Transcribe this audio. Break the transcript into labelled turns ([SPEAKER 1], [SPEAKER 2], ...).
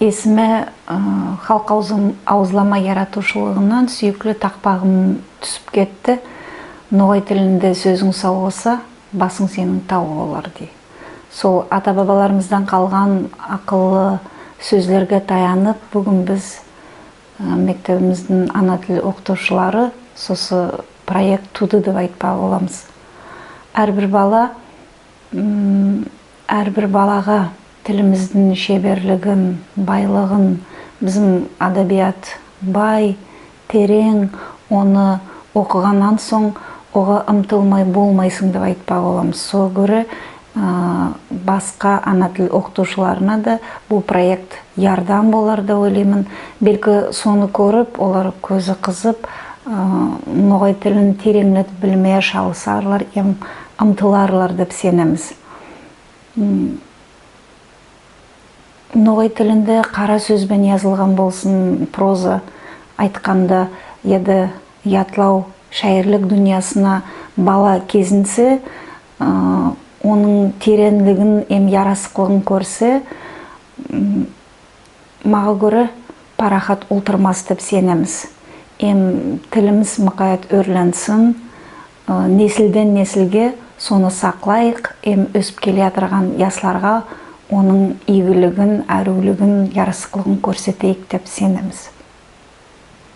[SPEAKER 1] Есіме халық ауызлама яратушылығынан сүйіклі тақпағым түсіп кетті. Ноғай тілінде сөзің сау болса, басың сенің тау болар дей. Сол ата-бабаларымыздан қалған ақылы сөздерге таянып, бүгін біз мектебіміздің ана тіл оқытушылары сосы проект туды деп айтпақ боламыз. Әрбір балаға тіліміздің шеберлігін, байлығын, біздің адабият бай, терең, оны оқығаннан соң оға ұмтылмай болмайсың деп айтпақ боламыз. Сол көрі басқа ана тіл оқытушыларына да бұл проект ярдам болар да ойлаймын. Белкі соны көріп, олар көзі қызып, ноғай тілін тереңнетіп білмeye шалысарлар, ұмтыларлар деп сенеміз. Ноғай тілінде қара сөзбен yazылған болсын, проза айтқанда, еді ятлау шайырлық дүниясына бала кезінсе, оның тереңлігін, ярасықлығын көрсе, маға көрі парахат ұлтырмас деп сенеміз. Тіліміз мұқайат өрленсін, несілден несілге соны сақлайық, өсіп келе атырған ясларға оның игілігін, әрулігін, ярасықлығын көрсетейік деп сенеміз.